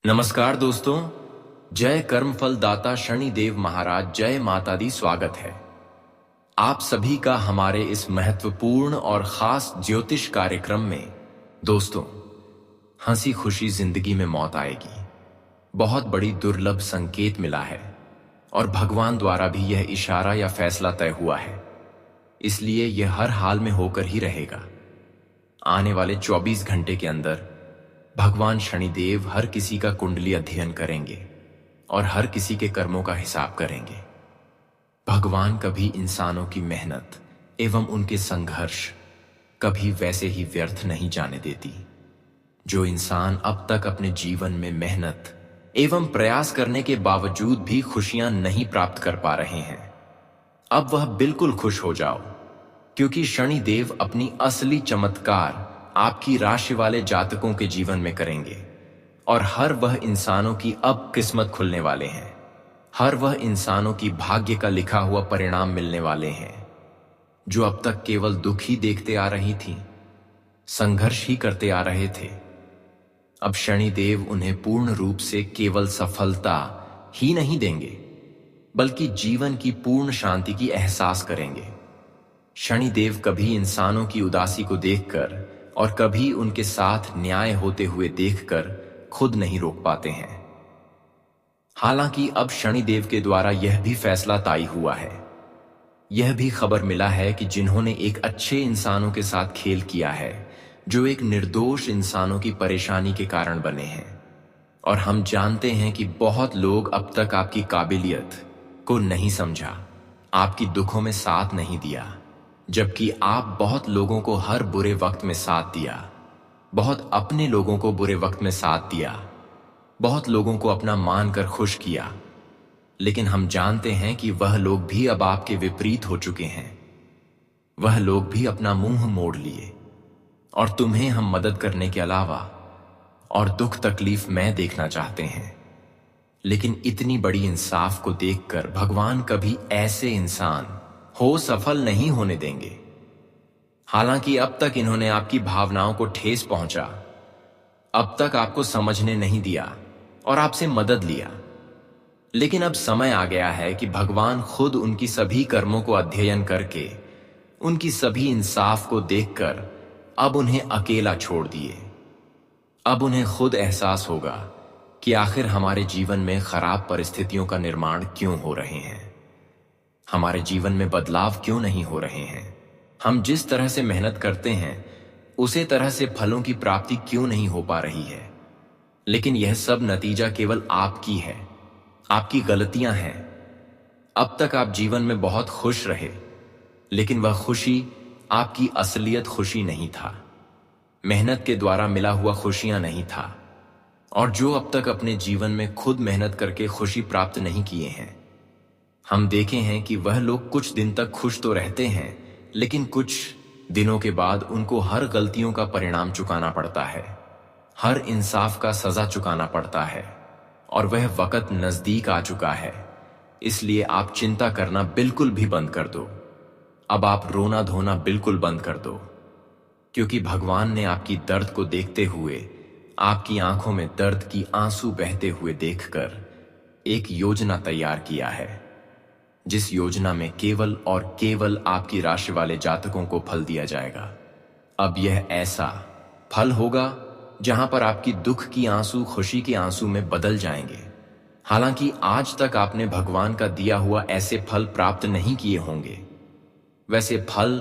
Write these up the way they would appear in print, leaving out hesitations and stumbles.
नमस्कार दोस्तों, जय कर्मफल दाता शनिदेव महाराज, जय माता दी। स्वागत है आप सभी का हमारे इस महत्वपूर्ण और खास ज्योतिष कार्यक्रम में। दोस्तों, हंसी खुशी जिंदगी में मौत आएगी, बहुत बड़ी दुर्लभ संकेत मिला है और भगवान द्वारा भी यह इशारा या फैसला तय हुआ है, इसलिए यह हर हाल में होकर ही रहेगा। आने वाले 24 घंटे के अंदर भगवान शनिदेव हर किसी का कुंडली अध्ययन करेंगे और हर किसी के कर्मों का हिसाब करेंगे। भगवान कभी इंसानों की मेहनत एवं उनके संघर्ष कभी वैसे ही व्यर्थ नहीं जाने देती। जो इंसान अब तक अपने जीवन में मेहनत एवं प्रयास करने के बावजूद भी खुशियां नहीं प्राप्त कर पा रहे हैं, अब वह बिल्कुल खुश हो जाओ, क्योंकि शनिदेव अपनी असली चमत्कार आपकी राशि वाले जातकों के जीवन में करेंगे और हर वह इंसानों की अब किस्मत खुलने वाले हैं। हर वह इंसानों की भाग्य का लिखा हुआ परिणाम मिलने वाले हैं। जो अब तक केवल दुख ही देखते आ रही थी, संघर्ष ही करते आ रहे थे, अब शनिदेव उन्हें पूर्ण रूप से केवल सफलता ही नहीं देंगे, बल्कि जीवन की पूर्ण शांति की एहसास करेंगे। शनिदेव कभी इंसानों की उदासी को देखकर और कभी उनके साथ न्याय होते हुए देखकर खुद नहीं रोक पाते हैं। हालांकि अब शनिदेव के द्वारा यह भी फैसला तय हुआ है, यह भी खबर मिला है कि जिन्होंने एक अच्छे इंसानों के साथ खेल किया है, जो एक निर्दोष इंसानों की परेशानी के कारण बने हैं, और हम जानते हैं कि बहुत लोग अब तक आपकी काबिलियत को नहीं समझा, आपकी दुखों में साथ नहीं दिया, जबकि आप बहुत लोगों को हर बुरे वक्त में साथ दिया, बहुत अपने लोगों को बुरे वक्त में साथ दिया, बहुत लोगों को अपना मानकर खुश किया। लेकिन हम जानते हैं कि वह लोग भी अब आपके विपरीत हो चुके हैं। वह लोग भी अपना मुंह मोड़ लिए और तुम्हें हम मदद करने के अलावा और दुख तकलीफ में देखना चाहते हैं। लेकिन इतनी बड़ी इंसाफ को देखकर भगवान कभी ऐसे इंसान हो सफल नहीं होने देंगे। हालांकि अब तक इन्होंने आपकी भावनाओं को ठेस पहुंचा, अब तक आपको समझने नहीं दिया और आपसे मदद लिया, लेकिन अब समय आ गया है कि भगवान खुद उनकी सभी कर्मों को अध्ययन करके, उनकी सभी इंसाफ को देखकर अब उन्हें अकेला छोड़ दिए। अब उन्हें खुद एहसास होगा कि आखिर हमारे जीवन में खराब परिस्थितियों का निर्माण क्यों हो रहे हैं, हमारे जीवन में बदलाव क्यों नहीं हो रहे हैं, हम जिस तरह से मेहनत करते हैं उसी तरह से फलों की प्राप्ति क्यों नहीं हो पा रही है। लेकिन यह सब नतीजा केवल आपकी है, आपकी गलतियां हैं। अब तक आप जीवन में बहुत खुश रहे, लेकिन वह खुशी आपकी असलियत खुशी नहीं था, मेहनत के द्वारा मिला हुआ खुशियां नहीं था। और जो अब तक अपने जीवन में खुद मेहनत करके खुशी प्राप्त नहीं किए हैं, हम देखे हैं कि वह लोग कुछ दिन तक खुश तो रहते हैं, लेकिन कुछ दिनों के बाद उनको हर गलतियों का परिणाम चुकाना पड़ता है, हर इंसाफ का सजा चुकाना पड़ता है, और वह वक्त नजदीक आ चुका है। इसलिए आप चिंता करना बिल्कुल भी बंद कर दो। अब आप रोना धोना बिल्कुल बंद कर दो, क्योंकि भगवान ने आपकी दर्द को देखते हुए, आपकी आंखों में दर्द की आंसू बहते हुए देखकर एक योजना तैयार किया है, जिस योजना में केवल और केवल आपकी राशि वाले जातकों को फल दिया जाएगा। अब यह ऐसा फल होगा जहां पर आपकी दुख की आंसू खुशी के आंसू में बदल जाएंगे। हालांकि आज तक आपने भगवान का दिया हुआ ऐसे फल प्राप्त नहीं किए होंगे, वैसे फल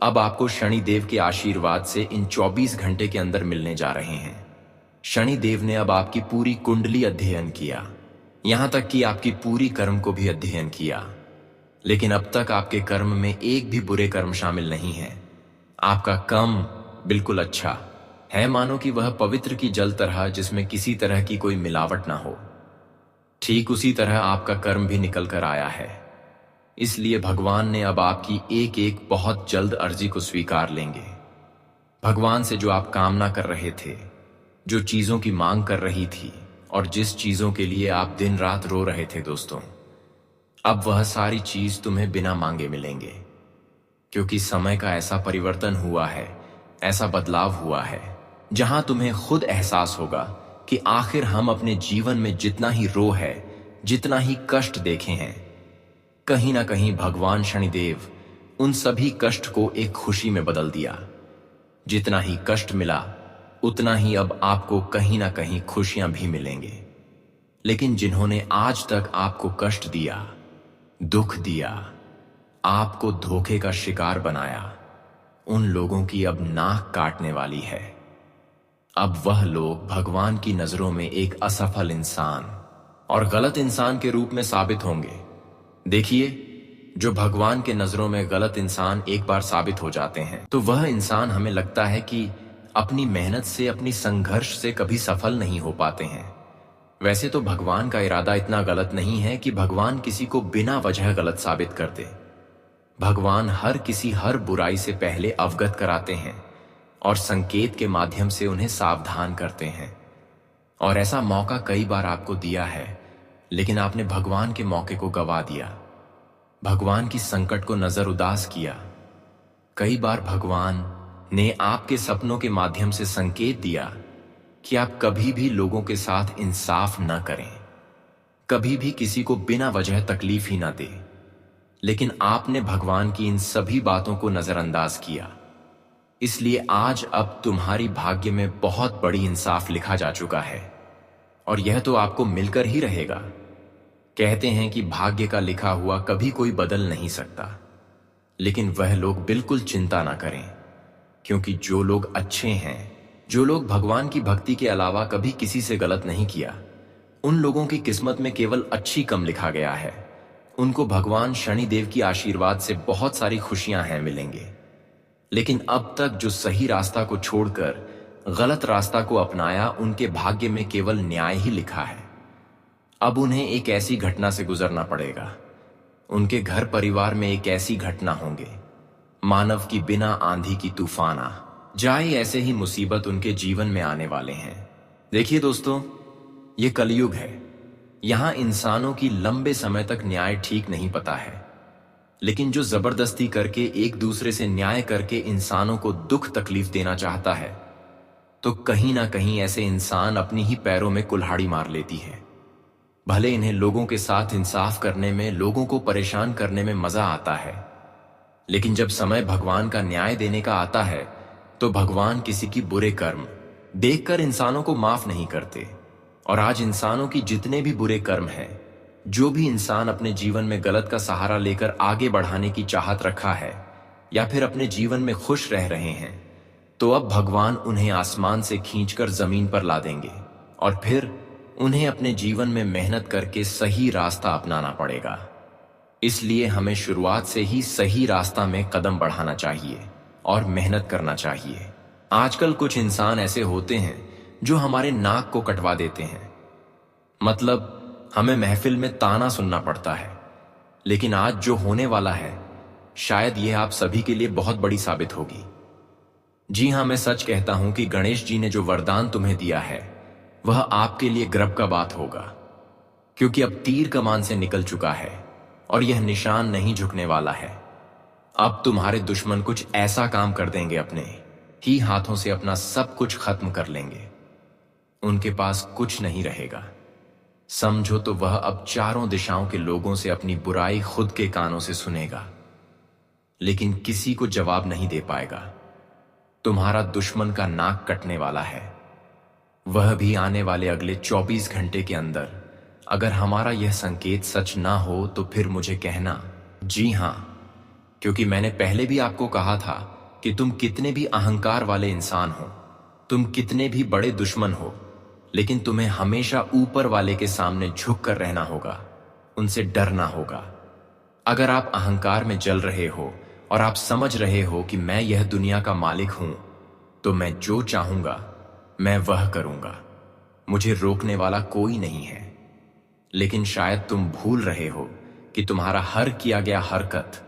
अब आपको शनिदेव के आशीर्वाद से इन 24 घंटे के अंदर मिलने जा रहे हैं। शनिदेव ने अब आपकी पूरी कुंडली अध्ययन किया, यहां तक कि आपकी पूरी कर्म को भी अध्ययन किया, लेकिन अब तक आपके कर्म में एक भी बुरे कर्म शामिल नहीं है। आपका कर्म बिल्कुल अच्छा है, मानो कि वह पवित्र की जल तरह जिसमें किसी तरह की कोई मिलावट ना हो। ठीक उसी तरह आपका कर्म भी निकल कर आया है। इसलिए भगवान ने अब आपकी एक एक बहुत जल्द अर्जी को स्वीकार लेंगे। भगवान से जो आप कामना कर रहे थे, जो चीजों की मांग कर रही थी और जिस चीजों के लिए आप दिन रात रो रहे थे दोस्तों, अब वह सारी चीज तुम्हें बिना मांगे मिलेंगे, क्योंकि समय का ऐसा परिवर्तन हुआ है, ऐसा बदलाव हुआ है, जहां तुम्हें खुद एहसास होगा कि आखिर हम अपने जीवन में जितना ही रो है, जितना ही कष्ट देखे हैं, कहीं ना कहीं भगवान शनिदेव उन सभी कष्ट को एक खुशी में बदल दिया। जितना ही कष्ट मिला उतना ही अब आपको कहीं ना कहीं खुशियां भी मिलेंगे। लेकिन जिन्होंने आज तक आपको कष्ट दिया, दुख दिया, आपको धोखे का शिकार बनाया, उन लोगों की अब नाक काटने वाली है। अब वह लोग भगवान की नजरों में एक असफल इंसान और गलत इंसान के रूप में साबित होंगे। देखिए, जो भगवान के नजरों में गलत इंसान एक बार साबित हो जाते हैं तो वह इंसान हमें लगता है कि अपनी मेहनत से, अपनी संघर्ष से कभी सफल नहीं हो पाते हैं। वैसे तो भगवान का इरादा इतना गलत नहीं है कि भगवान किसी को बिना वजह गलत साबित कर दे। भगवान हर बुराई से पहले अवगत कराते हैं और संकेत के माध्यम से उन्हें सावधान करते हैं। और ऐसा मौका कई बार आपको दिया है, लेकिन आपने भगवान के मौके को गवा दिया, भगवान की संकट को नजरअंदाज किया। कई बार भगवान ने आपके सपनों के माध्यम से संकेत दिया कि आप कभी भी लोगों के साथ इंसाफ न करें, कभी भी किसी को बिना वजह तकलीफ ही ना दे। लेकिन आपने भगवान की इन सभी बातों को नजरअंदाज किया, इसलिए आज अब तुम्हारी भाग्य में बहुत बड़ी इंसाफ लिखा जा चुका है और यह तो आपको मिलकर ही रहेगा। कहते हैं कि भाग्य का लिखा हुआ कभी कोई बदल नहीं सकता, लेकिन वह लोग बिल्कुल चिंता ना करें, क्योंकि जो लोग अच्छे हैं, जो लोग भगवान की भक्ति के अलावा कभी किसी से गलत नहीं किया, उन लोगों की किस्मत में केवल अच्छी कम लिखा गया है। उनको भगवान शनिदेव की आशीर्वाद से बहुत सारी खुशियां हैं मिलेंगे। लेकिन अब तक जो सही रास्ता को छोड़कर गलत रास्ता को अपनाया, उनके भाग्य में केवल न्याय ही लिखा है। अब उन्हें एक ऐसी घटना से गुजरना पड़ेगा, उनके घर परिवार में एक ऐसी घटना होंगे मानव की बिना आंधी की तूफान आ जाए, ऐसे ही मुसीबत उनके जीवन में आने वाले हैं। देखिए दोस्तों, ये कलयुग है। यहां इंसानों की लंबे समय तक न्याय ठीक नहीं पता है, लेकिन जो जबरदस्ती करके एक दूसरे से न्याय करके इंसानों को दुख तकलीफ देना चाहता है, तो कहीं ना कहीं ऐसे इंसान अपनी ही पैरों में कुल्हाड़ी मार लेती है। भले इन्हें लोगों के साथ इंसाफ करने में, लोगों को परेशान करने में मजा आता है, लेकिन जब समय भगवान का न्याय देने का आता है तो भगवान किसी की बुरे कर्म देखकर इंसानों को माफ नहीं करते। और आज इंसानों की जितने भी बुरे कर्म हैं, जो भी इंसान अपने जीवन में गलत का सहारा लेकर आगे बढ़ाने की चाहत रखा है या फिर अपने जीवन में खुश रह रहे हैं, तो अब भगवान उन्हें आसमान से खींचकर जमीन पर ला देंगे और फिर उन्हें अपने जीवन में मेहनत करके सही रास्ता अपनाना पड़ेगा। इसलिए हमें शुरुआत से ही सही रास्ता में कदम बढ़ाना चाहिए और मेहनत करना चाहिए। आजकल कुछ इंसान ऐसे होते हैं जो हमारे नाक को कटवा देते हैं, मतलब हमें महफिल में ताना सुनना पड़ता है। लेकिन आज जो होने वाला है, शायद यह आप सभी के लिए बहुत बड़ी साबित होगी। जी हां, मैं सच कहता हूं कि गणेश जी ने जो वरदान तुम्हें दिया है, वह आपके लिए गर्व का बात होगा, क्योंकि अब तीर कमान से निकल चुका है और यह निशान नहीं झुकने वाला है। अब तुम्हारे दुश्मन कुछ ऐसा काम कर देंगे, अपने ही हाथों से अपना सब कुछ खत्म कर लेंगे। उनके पास कुछ नहीं रहेगा। समझो तो वह अब चारों दिशाओं के लोगों से अपनी बुराई खुद के कानों से सुनेगा, लेकिन किसी को जवाब नहीं दे पाएगा। तुम्हारा दुश्मन का नाक कटने वाला है, वह भी आने वाले अगले 24 घंटे के अंदर। अगर हमारा यह संकेत सच ना हो तो फिर मुझे कहना। जी हां, क्योंकि मैंने पहले भी आपको कहा था कि तुम कितने भी अहंकार वाले इंसान हो, तुम कितने भी बड़े दुश्मन हो, लेकिन तुम्हें हमेशा ऊपर वाले के सामने झुक कर रहना होगा, उनसे डरना होगा। अगर आप अहंकार में जल रहे हो और आप समझ रहे हो कि मैं यह दुनिया का मालिक हूं, तो मैं जो चाहूंगा मैं वह करूंगा, मुझे रोकने वाला कोई नहीं है। लेकिन शायद तुम भूल रहे हो कि तुम्हारा हर किया गया हरकत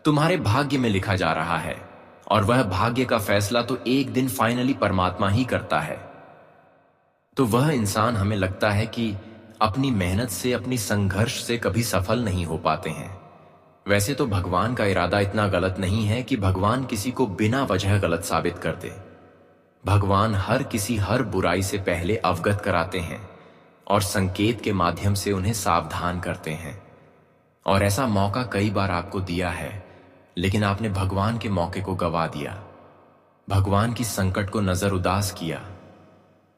तुम्हारे भाग्य में लिखा जा रहा है, और वह भाग्य का फैसला तो एक दिन फाइनली परमात्मा ही करता है। तो वह इंसान, हमें लगता है कि अपनी मेहनत से, अपनी संघर्ष से कभी सफल नहीं हो पाते हैं। वैसे तो भगवान का इरादा इतना गलत नहीं है कि भगवान किसी को बिना वजह गलत साबित कर दे। भगवान हर बुराई से पहले अवगत कराते हैं और संकेत के माध्यम से उन्हें सावधान करते हैं। और ऐसा मौका कई बार आपको दिया है, लेकिन आपने भगवान के मौके को गवा दिया, भगवान की संकट को नजरअंदाज किया।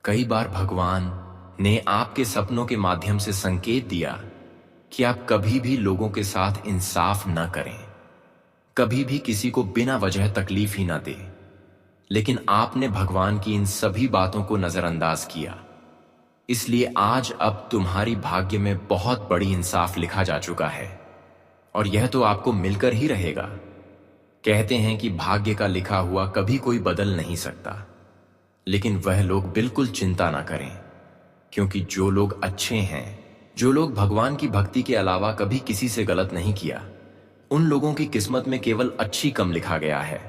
कई बार भगवान ने आपके सपनों के माध्यम से संकेत दिया कि आप कभी भी लोगों के साथ इंसाफ न करें, कभी भी किसी को बिना वजह तकलीफ ही न दे। लेकिन आपने भगवान की इन सभी बातों को नजरअंदाज किया, इसलिए आज अब तुम्हारी भाग्य में बहुत बड़ी इंसाफ लिखा जा चुका है, और यह तो आपको मिलकर ही रहेगा। कहते हैं कि भाग्य का लिखा हुआ कभी कोई बदल नहीं सकता, लेकिन वह लोग बिल्कुल चिंता ना करें, क्योंकि जो लोग अच्छे हैं, जो लोग भगवान की भक्ति के अलावा कभी किसी से गलत नहीं किया, उन लोगों की किस्मत में केवल अच्छी कम लिखा गया है।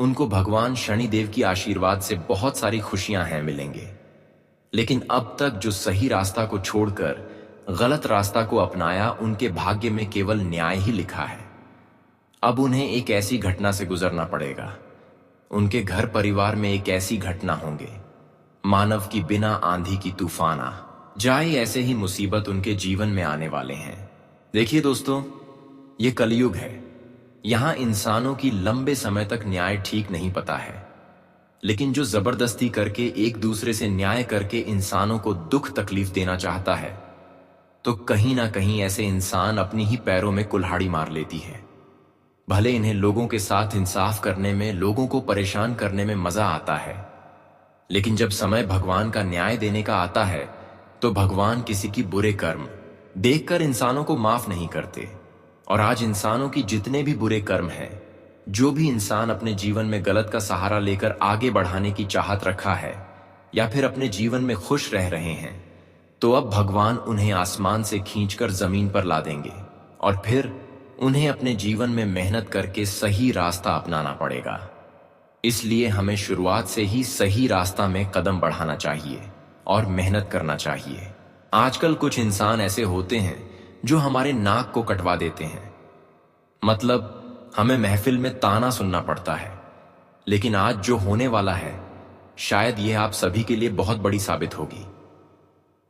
उनको भगवान शनिदेव की आशीर्वाद से बहुत सारी खुशियां हैं मिलेंगे। लेकिन अब तक जो सही रास्ता को छोड़कर गलत रास्ता को अपनाया, उनके भाग्य में केवल न्याय ही लिखा है। अब उन्हें एक ऐसी घटना से गुजरना पड़ेगा, उनके घर परिवार में एक ऐसी घटना होंगे मानव की बिना आंधी की तूफान आ जाए, ऐसे ही मुसीबत उनके जीवन में आने वाले हैं। देखिए दोस्तों, ये कलयुग है। यहां इंसानों की लंबे समय तक न्याय ठीक नहीं पता है, लेकिन जो जबरदस्ती करके एक दूसरे से न्याय करके इंसानों को दुख तकलीफ देना चाहता है, तो कहीं ना कहीं ऐसे इंसान अपनी ही पैरों में कुल्हाड़ी मार लेती है। भले इन्हें लोगों के साथ इंसाफ करने में, लोगों को परेशान करने में मजा आता है, लेकिन जब समय भगवान का न्याय देने का आता है, तो भगवान किसी की बुरे कर्म देखकर इंसानों को माफ नहीं करते। और आज इंसानों की जितने भी बुरे कर्म हैं, जो भी इंसान अपने जीवन में गलत का सहारा लेकर आगे बढ़ाने की चाहत रखा है, या फिर अपने जीवन में खुश रह रहे हैं, तो अब भगवान उन्हें आसमान से खींचकर जमीन पर ला देंगे, और फिर उन्हें अपने जीवन में मेहनत करके सही रास्ता अपनाना पड़ेगा। इसलिए हमें शुरुआत से ही सही रास्ता में कदम बढ़ाना चाहिए और मेहनत करना चाहिए। आजकल कुछ इंसान ऐसे होते हैं जो हमारे नाक को कटवा देते हैं, मतलब हमें महफिल में ताना सुनना पड़ता है। लेकिन आज जो होने वाला है, शायद यह आप सभी के लिए बहुत बड़ी साबित होगी।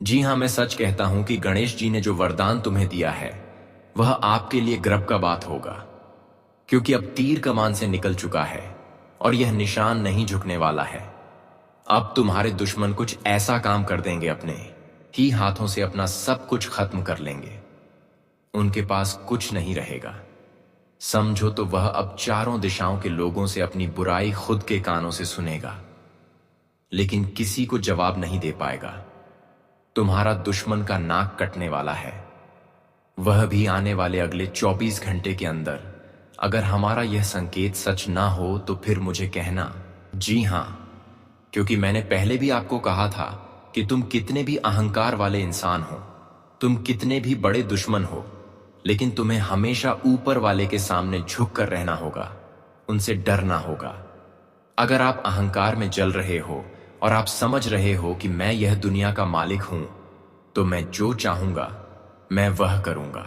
जी हां, मैं सच कहता हूं कि गणेश जी ने जो वरदान तुम्हें दिया है, वह आपके लिए गर्व का बात होगा, क्योंकि अब तीर कमान से निकल चुका है और यह निशान नहीं झुकने वाला है। अब तुम्हारे दुश्मन कुछ ऐसा काम कर देंगे, अपने ही हाथों से अपना सब कुछ खत्म कर लेंगे। उनके पास कुछ नहीं रहेगा। समझो तो वह अब चारों दिशाओं के लोगों से अपनी बुराई खुद के कानों से सुनेगा, लेकिन किसी को जवाब नहीं दे पाएगा। तुम्हारा दुश्मन का नाक कटने वाला है, वह भी आने वाले अगले 24 घंटे के अंदर। अगर हमारा यह संकेत सच ना हो तो फिर मुझे कहना। जी हां, क्योंकि मैंने पहले भी आपको कहा था कि तुम कितने भी अहंकार वाले इंसान हो, तुम कितने भी बड़े दुश्मन हो, लेकिन तुम्हें हमेशा ऊपर वाले के सामने झुक कर रहना होगा, उनसे डरना होगा। अगर आप अहंकार में जल रहे हो और आप समझ रहे हो कि मैं यह दुनिया का मालिक हूं, तो मैं जो चाहूंगा मैं वह करूंगा,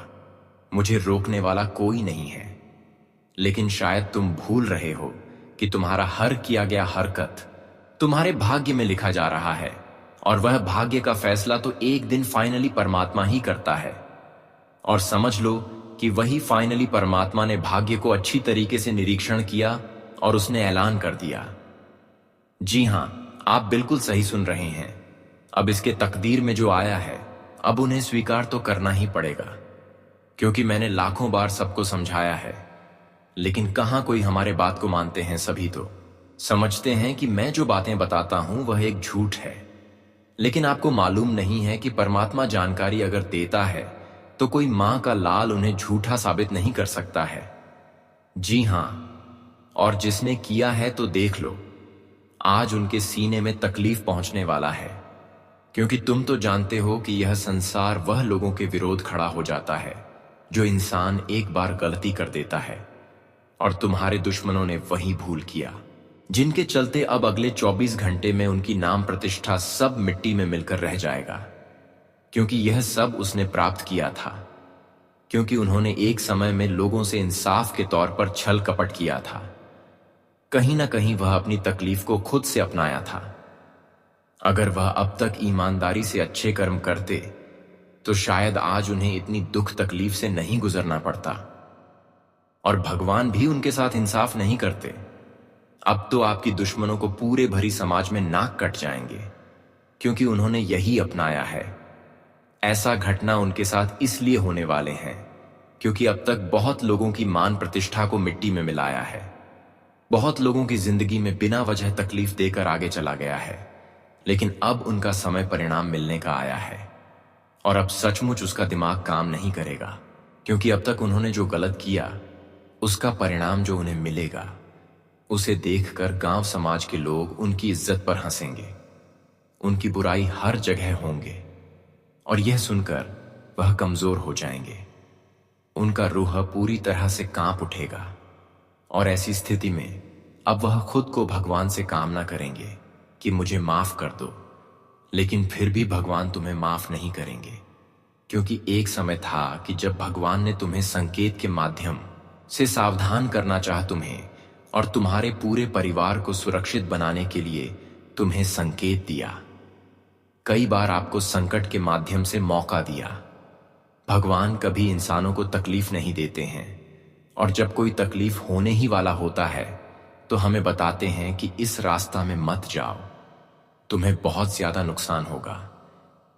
मुझे रोकने वाला कोई नहीं है। लेकिन शायद तुम भूल रहे हो कि तुम्हारा हर किया गया हरकत तुम्हारे भाग्य में लिखा जा रहा है, और वह भाग्य का फैसला तो एक दिन फाइनली परमात्मा ही करता है। और समझ लो कि वही फाइनली परमात्मा ने भाग्य को अच्छी तरीके से निरीक्षण किया और उसने ऐलान कर दिया। जी हां, आप बिल्कुल सही सुन रहे हैं। अब इसके तकदीर में जो आया है, अब उन्हें स्वीकार तो करना ही पड़ेगा, क्योंकि मैंने लाखों बार सबको समझाया है, लेकिन कहां कोई हमारे बात को मानते हैं। सभी तो समझते हैं कि मैं जो बातें बताता हूं वह एक झूठ है, लेकिन आपको मालूम नहीं है कि परमात्मा जानकारी अगर देता है तो कोई मां का लाल उन्हें झूठा साबित नहीं कर सकता है। जी हां, और जिसने किया है तो देख लो, आज उनके सीने में तकलीफ पहुंचने वाला है, क्योंकि तुम तो जानते हो कि यह संसार वह लोगों के विरोध खड़ा हो जाता है जो इंसान एक बार गलती कर देता है, और तुम्हारे दुश्मनों ने वही भूल किया, जिनके चलते अब अगले 24 घंटे में उनकी नाम प्रतिष्ठा सब मिट्टी में मिलकर रह जाएगा। क्योंकि यह सब उसने प्राप्त किया था, क्योंकि उन्होंने एक समय में लोगों से इंसाफ के तौर पर छल कपट किया था। कहीं ना कहीं वह अपनी तकलीफ को खुद से अपनाया था। अगर वह अब तक ईमानदारी से अच्छे कर्म करते तो शायद आज उन्हें इतनी दुख तकलीफ से नहीं गुजरना पड़ता। और भगवान भी उनके साथ इंसाफ नहीं करते। अब तो आपकी दुश्मनों को पूरे भरी समाज में नाक कट जाएंगे, क्योंकि उन्होंने यही अपनाया है। ऐसा घटना उनके साथ इसलिए होने वाले हैं क्योंकि अब तक बहुत लोगों की मान प्रतिष्ठा को मिट्टी में मिलाया है। बहुत लोगों की जिंदगी में बिना वजह तकलीफ देकर आगे चला गया है, लेकिन अब उनका समय परिणाम मिलने का आया है। और अब सचमुच उसका दिमाग काम नहीं करेगा, क्योंकि अब तक उन्होंने जो गलत किया उसका परिणाम जो उन्हें मिलेगा उसे देखकर गांव समाज के लोग उनकी इज्जत पर हंसेंगे, उनकी बुराई हर जगह होंगे, और यह सुनकर वह कमजोर हो जाएंगे। उनका रूह पूरी तरह से कांप उठेगा, और ऐसी स्थिति में अब वह खुद को भगवान से कामना करेंगे कि मुझे माफ कर दो। लेकिन फिर भी भगवान तुम्हें माफ नहीं करेंगे, क्योंकि एक समय था कि जब भगवान ने तुम्हें संकेत के माध्यम से सावधान करना चाहा तुम्हें और तुम्हारे पूरे परिवार को सुरक्षित बनाने के लिए तुम्हें संकेत दिया। कई बार आपको संकट के माध्यम से मौका दिया। भगवान कभी इंसानों को तकलीफ नहीं देते हैं, और जब कोई तकलीफ होने ही वाला होता है तो हमें बताते हैं कि इस रास्ता में मत जाओ, तुम्हें बहुत ज्यादा नुकसान होगा।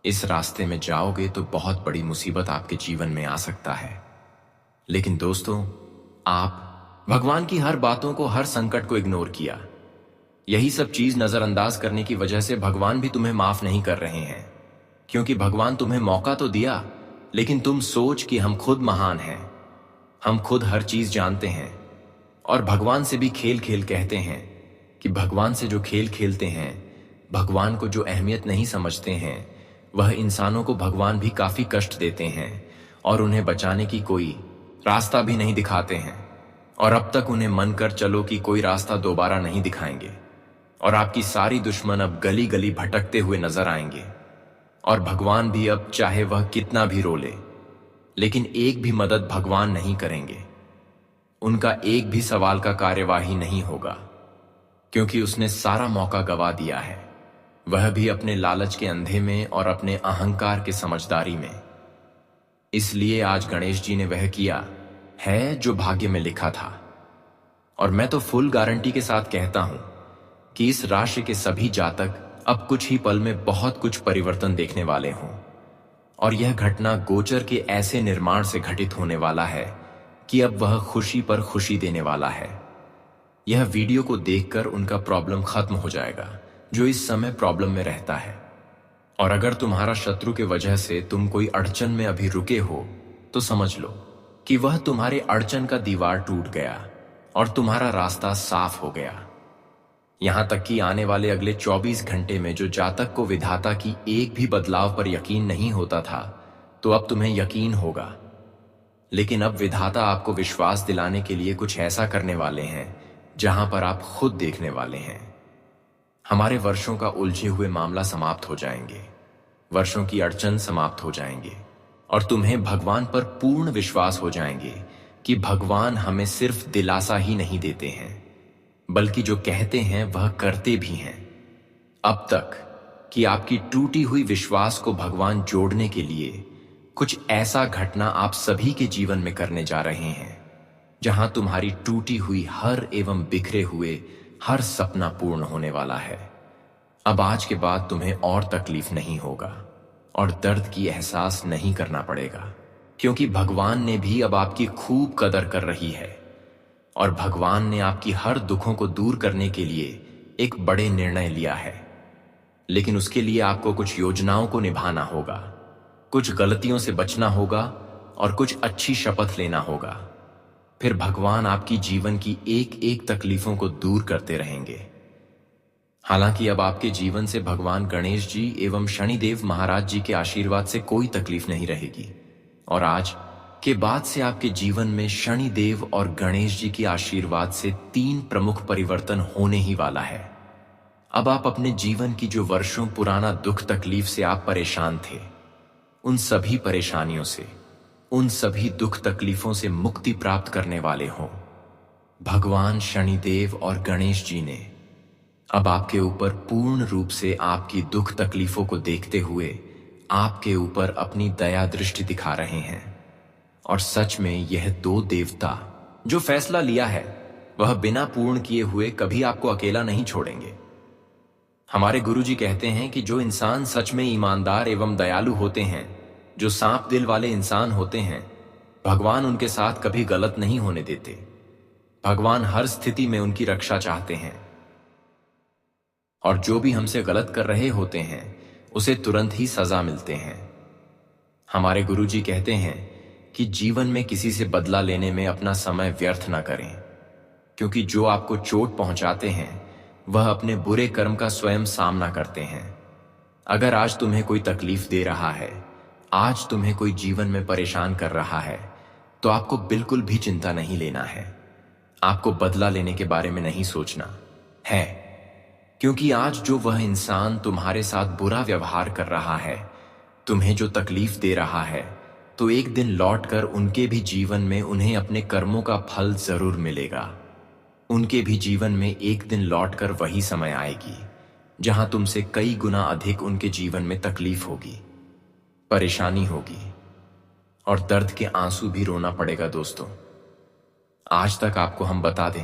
इस रास्ते में जाओगे तो बहुत बड़ी मुसीबत आपके जीवन में आ सकता है। लेकिन दोस्तों, आप भगवान की हर बातों को, हर संकट को इग्नोर किया। यही सब चीज नजरअंदाज करने की वजह से भगवान भी तुम्हें माफ नहीं कर रहे हैं, क्योंकि भगवान तुम्हें मौका तो दिया, लेकिन तुम सोच कि हम खुद महान हैं, हम खुद हर चीज जानते हैं, और भगवान से भी खेल खेल कहते हैं कि भगवान से जो खेल खेलते हैं, भगवान को जो अहमियत नहीं समझते हैं, वह इंसानों को भगवान भी काफी कष्ट देते हैं और उन्हें बचाने की कोई रास्ता भी नहीं दिखाते हैं। और अब तक उन्हें मन कर चलो कि कोई रास्ता दोबारा नहीं दिखाएंगे, और आपकी सारी दुश्मन अब गली गली भटकते हुए नजर आएंगे। और भगवान भी अब चाहे वह कितना भी रो ले, लेकिन एक भी मदद भगवान नहीं करेंगे। उनका एक भी सवाल का कार्यवाही नहीं होगा, क्योंकि उसने सारा मौका गवा दिया है, वह भी अपने लालच के अंधे में और अपने अहंकार के समझदारी में। इसलिए आज गणेश जी ने वह किया है जो भाग्य में लिखा था। और मैं तो फुल गारंटी के साथ कहता हूं कि इस राशि के सभी जातक अब कुछ ही पल में बहुत कुछ परिवर्तन देखने वाले हों, और यह घटना गोचर के ऐसे निर्माण से घटित होने वाला है कि अब वह खुशी पर खुशी देने वाला है। यह वीडियो को देखकर उनका प्रॉब्लम खत्म हो जाएगा जो इस समय प्रॉब्लम में रहता है। और अगर तुम्हारा शत्रु के वजह से तुम कोई अड़चन में अभी रुके हो तो समझ लो कि वह तुम्हारे अड़चन का दीवार टूट गया और तुम्हारा रास्ता साफ हो गया। यहां तक कि आने वाले अगले 24 घंटे में जो जातक को विधाता की एक भी बदलाव पर यकीन नहीं होता था, तो अब तुम्हें यकीन होगा। लेकिन अब विधाता आपको विश्वास दिलाने के लिए कुछ ऐसा करने वाले हैं जहां पर आप खुद देखने वाले हैं। हमारे वर्षों का उलझे हुए मामला समाप्त हो जाएंगे, वर्षों की अड़चन समाप्त हो जाएंगे, और तुम्हें भगवान पर पूर्ण विश्वास हो जाएंगे कि भगवान हमें सिर्फ दिलासा ही नहीं देते हैं, बल्कि जो कहते हैं वह करते भी हैं। अब तक कि आपकी टूटी हुई विश्वास को भगवान जोड़ने के लिए कुछ ऐसा घटना आप सभी के जीवन में करने जा रहे हैं, जहां तुम्हारी टूटी हुई हर एवं बिखरे हुए हर सपना पूर्ण होने वाला है। अब आज के बाद तुम्हें और तकलीफ नहीं होगा और दर्द की एहसास नहीं करना पड़ेगा, क्योंकि भगवान ने भी अब आपकी खूब कदर कर रही है, और भगवान ने आपकी हर दुखों को दूर करने के लिए एक बड़े निर्णय लिया है। लेकिन उसके लिए आपको कुछ योजनाओं को निभाना होगा, कुछ गलतियों से बचना होगा और कुछ अच्छी शपथ लेना होगा। फिर भगवान आपकी जीवन की एक एक तकलीफों को दूर करते रहेंगे। हालांकि अब आपके जीवन से भगवान गणेश जी एवं शनिदेव महाराज जी के आशीर्वाद से कोई तकलीफ नहीं रहेगी, और आज के बाद से आपके जीवन में शनिदेव और गणेश जी के आशीर्वाद से 3 प्रमुख परिवर्तन होने ही वाला है। अब आप अपने जीवन की जो वर्षों पुराना दुख तकलीफ से आप परेशान थे, उन सभी परेशानियों से, उन सभी दुख तकलीफों से मुक्ति प्राप्त करने वाले हों। भगवान शनिदेव और गणेश जी ने अब आपके ऊपर पूर्ण रूप से आपकी दुख तकलीफों को देखते हुए आपके ऊपर अपनी दया दृष्टि दिखा रहे हैं। और सच में यह दो देवता जो फैसला लिया है वह बिना पूर्ण किए हुए कभी आपको अकेला नहीं छोड़ेंगे। हमारे गुरुजी कहते हैं कि जो इंसान सच में ईमानदार एवं दयालु होते हैं, जो सांप दिल वाले इंसान होते हैं, भगवान उनके साथ कभी गलत नहीं होने देते। भगवान हर स्थिति में उनकी रक्षा चाहते हैं और जो भी हमसे गलत कर रहे होते हैं उसे तुरंत ही सजा मिलते हैं। हमारे गुरुजी कहते हैं कि जीवन में किसी से बदला लेने में अपना समय व्यर्थ ना करें, क्योंकि जो आपको चोट पहुंचाते हैं वह अपने बुरे कर्म का स्वयं सामना करते हैं। अगर आज तुम्हें कोई तकलीफ दे रहा है, आज तुम्हें कोई जीवन में परेशान कर रहा है, तो आपको बिल्कुल भी चिंता नहीं लेना है। आपको बदला लेने के बारे में नहीं सोचना है, क्योंकि आज जो वह इंसान तुम्हारे साथ बुरा व्यवहार कर रहा है, तुम्हें जो तकलीफ दे रहा है, तो एक दिन लौटकर उनके भी जीवन में उन्हें अपने कर्मों का फल जरूर मिलेगा। उनके भी जीवन में एक दिन लौटकर वही समय आएगी जहां तुमसे कई गुना अधिक उनके जीवन में तकलीफ होगी, परेशानी होगी और दर्द के आंसू भी रोना पड़ेगा। दोस्तों, आज तक आपको हम बता दें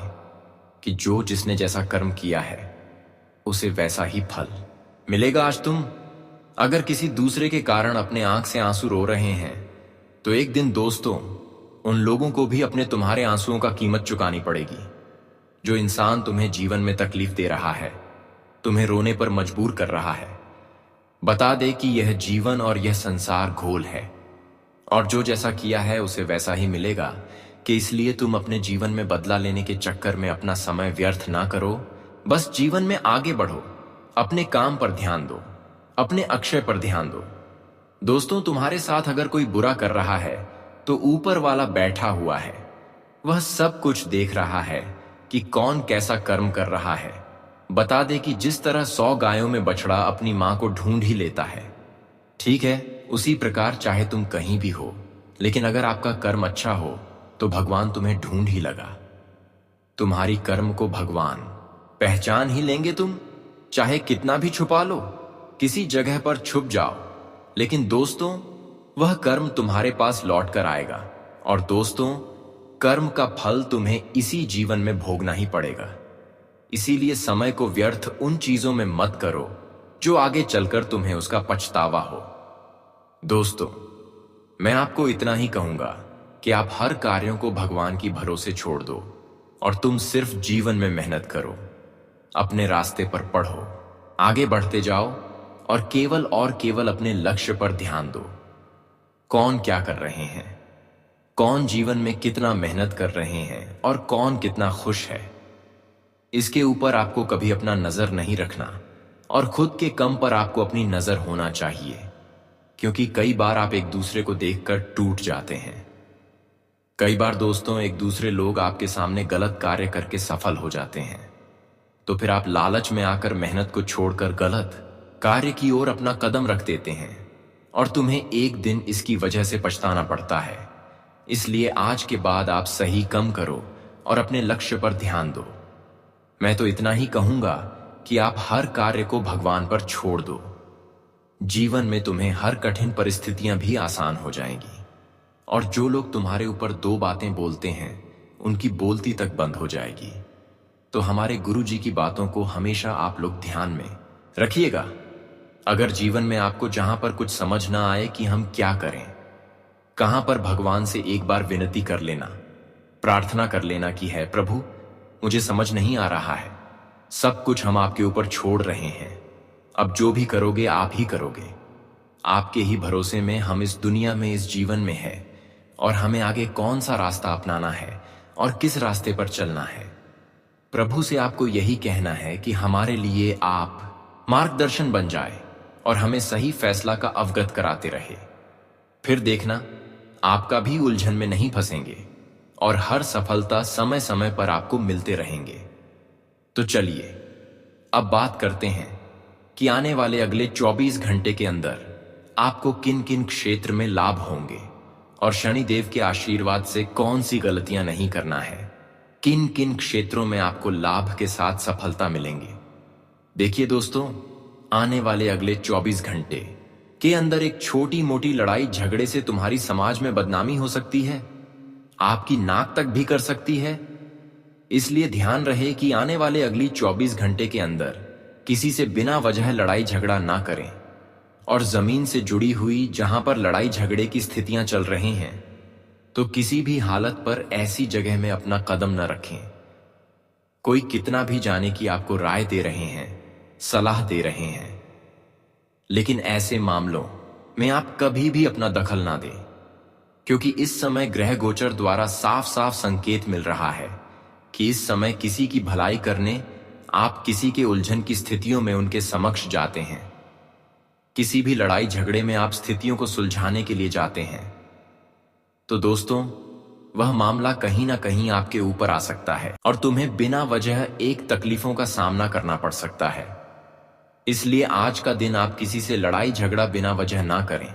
कि जो जिसने जैसा कर्म किया है उसे वैसा ही फल मिलेगा। आज तुम अगर किसी दूसरे के कारण अपने आंख से आंसू रो रहे हैं, तो एक दिन दोस्तों उन लोगों को भी अपने तुम्हारे आंसुओं का कीमत चुकानी पड़ेगी। जो इंसान तुम्हें जीवन में तकलीफ दे रहा है, तुम्हें रोने पर मजबूर कर रहा है, बता दे कि यह जीवन और यह संसार घोल है और जो जैसा किया है उसे वैसा ही मिलेगा। कि इसलिए तुम अपने जीवन में बदला लेने के चक्कर में अपना समय व्यर्थ ना करो, बस जीवन में आगे बढ़ो, अपने काम पर ध्यान दो, अपने अक्षय पर ध्यान दो। दोस्तों, तुम्हारे साथ अगर कोई बुरा कर रहा है तो ऊपर वाला बैठा हुआ है, वह सब कुछ देख रहा है कि कौन कैसा कर्म कर रहा है। बता दे कि जिस तरह 100 गायों में बछड़ा अपनी मां को ढूंढ ही लेता है, ठीक है, उसी प्रकार चाहे तुम कहीं भी हो, लेकिन अगर आपका कर्म अच्छा हो तो भगवान तुम्हें ढूंढ ही लगा। तुम्हारी कर्म को भगवान पहचान ही लेंगे। तुम चाहे कितना भी छुपा लो, किसी जगह पर छुप जाओ, लेकिन दोस्तों वह कर्म तुम्हारे पास लौट कर आएगा। और दोस्तों, कर्म का फल तुम्हें इसी जीवन में भोगना ही पड़ेगा। इसीलिए समय को व्यर्थ उन चीजों में मत करो जो आगे चलकर तुम्हें उसका पछतावा हो। दोस्तों, मैं आपको इतना ही कहूंगा कि आप हर कार्यों को भगवान की भरोसे छोड़ दो और तुम सिर्फ जीवन में मेहनत करो, अपने रास्ते पर पढ़ो, आगे बढ़ते जाओ और केवल अपने लक्ष्य पर ध्यान दो। कौन क्या कर रहे हैं, कौन जीवन में कितना मेहनत कर रहे हैं और कौन कितना खुश है, इसके ऊपर आपको कभी अपना नजर नहीं रखना और खुद के कम पर आपको अपनी नजर होना चाहिए, क्योंकि कई बार आप एक दूसरे को देखकर टूट जाते हैं। कई बार दोस्तों एक दूसरे लोग आपके सामने गलत कार्य करके सफल हो जाते हैं, तो फिर आप लालच में आकर मेहनत को छोड़कर गलत कार्य की ओर अपना कदम रख देते हैं और तुम्हें एक दिन इसकी वजह से पछताना पड़ता है। इसलिए आज के बाद आप सही कम करो और अपने लक्ष्य पर ध्यान दो। मैं तो इतना ही कहूंगा कि आप हर कार्य को भगवान पर छोड़ दो। जीवन में तुम्हें हर कठिन परिस्थितियां भी आसान हो जाएंगी और जो लोग तुम्हारे ऊपर 2 बातें बोलते हैं उनकी बोलती तक बंद हो जाएगी। तो हमारे गुरु जी की बातों को हमेशा आप लोग ध्यान में रखिएगा। अगर जीवन में आपको जहां पर कुछ समझ ना आए कि हम क्या करें, कहां पर भगवान से एक बार विनती कर लेना, प्रार्थना कर लेना कि है प्रभु मुझे समझ नहीं आ रहा है, सब कुछ हम आपके ऊपर छोड़ रहे हैं, अब जो भी करोगे आप ही करोगे, आपके ही भरोसे में हम इस दुनिया में इस जीवन में है और हमें आगे कौन सा रास्ता अपनाना है और किस रास्ते पर चलना है। प्रभु से आपको यही कहना है कि हमारे लिए आप मार्गदर्शन बन जाए और हमें सही फैसला का अवगत कराते रहे। फिर देखना आपका भी उलझन में नहीं फंसेंगे और हर सफलता समय समय पर आपको मिलते रहेंगे। तो चलिए अब बात करते हैं कि आने वाले अगले 24 घंटे के अंदर आपको किन किन क्षेत्र में लाभ होंगे और शनिदेव के आशीर्वाद से कौन सी गलतियां नहीं करना है, किन किन क्षेत्रों में आपको लाभ के साथ सफलता मिलेंगे। देखिए दोस्तों, आने वाले अगले 24 घंटे के अंदर एक छोटी मोटी लड़ाई झगड़े से तुम्हारी समाज में बदनामी हो सकती है, आपकी नाक तक भी कर सकती है। इसलिए ध्यान रहे कि आने वाले अगली 24 घंटे के अंदर किसी से बिना वजह लड़ाई झगड़ा ना करें, और जमीन से जुड़ी हुई जहां पर लड़ाई झगड़े की स्थितियां चल रही हैं, तो किसी भी हालत पर ऐसी जगह में अपना कदम न रखें। कोई कितना भी जाने की आपको राय दे रहे हैं, सलाह दे रहे हैं, लेकिन ऐसे मामलों में आप कभी भी अपना दखल ना दें, क्योंकि इस समय ग्रह गोचर द्वारा साफ साफ संकेत मिल रहा है कि इस समय किसी की भलाई करने आप किसी के उलझन की स्थितियों में उनके समक्ष जाते हैं। किसी भी लड़ाई झगड़े में आप स्थितियों को सुलझाने के लिए जाते हैं, तो दोस्तों वह मामला कहीं ना कहीं आपके ऊपर आ सकता है और तुम्हें बिना वजह एक तकलीफों का सामना करना पड़ सकता है। इसलिए आज का दिन आप किसी से लड़ाई झगड़ा बिना वजह ना करें,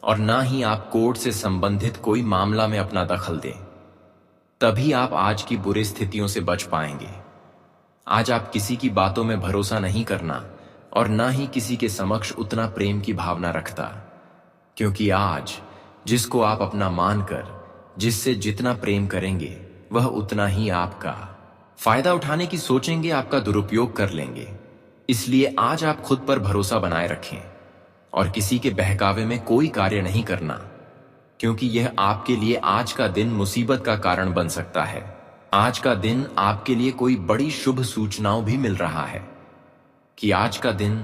और ना ही आप कोर्ट से संबंधित कोई मामला में अपना दखल दें। तभी आप आज की बुरी स्थितियों से बच पाएंगे। आज आप किसी की बातों में भरोसा नहीं करना और ना ही किसी के समक्ष उतना प्रेम की भावना रखता, क्योंकि आज जिसको आप अपना मानकर जिससे जितना प्रेम करेंगे वह उतना ही आपका फायदा उठाने की सोचेंगे, आपका दुरुपयोग कर लेंगे। इसलिए आज आप खुद पर भरोसा बनाए रखें और किसी के बहकावे में कोई कार्य नहीं करना, क्योंकि यह आपके लिए आज का दिन मुसीबत का कारण बन सकता है। आज का दिन आपके लिए कोई बड़ी शुभ सूचनाओं भी मिल रहा है कि आज का दिन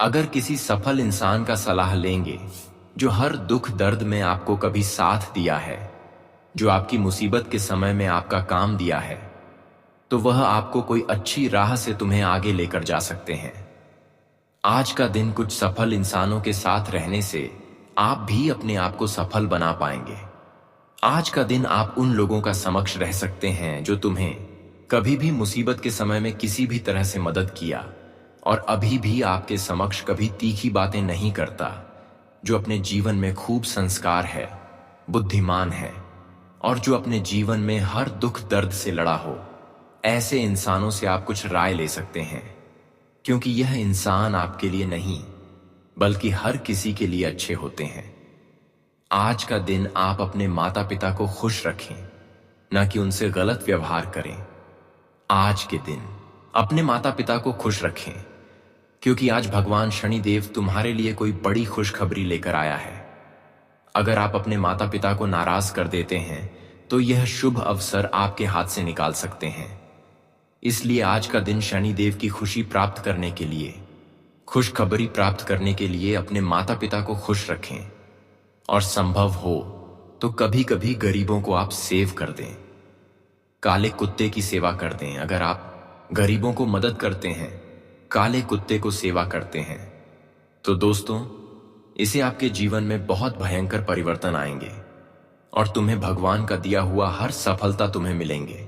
अगर किसी सफल इंसान का सलाह लेंगे जो हर दुख दर्द में आपको कभी साथ दिया है, जो आपकी मुसीबत के समय में आपका काम दिया है, तो वह आपको कोई अच्छी राह से तुम्हें आगे लेकर जा सकते हैं। आज का दिन कुछ सफल इंसानों के साथ रहने से आप भी अपने आप को सफल बना पाएंगे। आज का दिन आप उन लोगों का समक्ष रह सकते हैं जो तुम्हें कभी भी मुसीबत के समय में किसी भी तरह से मदद किया और अभी भी आपके समक्ष कभी तीखी बातें नहीं करता, जो अपने जीवन में खूब संस्कार है, बुद्धिमान है और जो अपने जीवन में हर दुख दर्द से लड़ा हो। ऐसे इंसानों से आप कुछ राय ले सकते हैं, क्योंकि यह इंसान आपके लिए नहीं बल्कि हर किसी के लिए अच्छे होते हैं। आज का दिन आप अपने माता पिता को खुश रखें, न कि उनसे गलत व्यवहार करें। आज के दिन अपने माता पिता को खुश रखें, क्योंकि आज भगवान शनिदेव तुम्हारे लिए कोई बड़ी खुशखबरी लेकर आया है। अगर आप अपने माता पिता को नाराज कर देते हैं तो यह शुभ अवसर आपके हाथ से निकाल सकते हैं। इसलिए आज का दिन शनिदेव की खुशी प्राप्त करने के लिए, खुशखबरी प्राप्त करने के लिए अपने माता पिता को खुश रखें, और संभव हो तो कभी कभी गरीबों को आप सेव कर दें, काले कुत्ते की सेवा कर दें। अगर आप गरीबों को मदद करते हैं, काले कुत्ते को सेवा करते हैं, तो दोस्तों इसे आपके जीवन में बहुत भयंकर परिवर्तन आएंगे और तुम्हें भगवान का दिया हुआ हर सफलता तुम्हें मिलेंगे।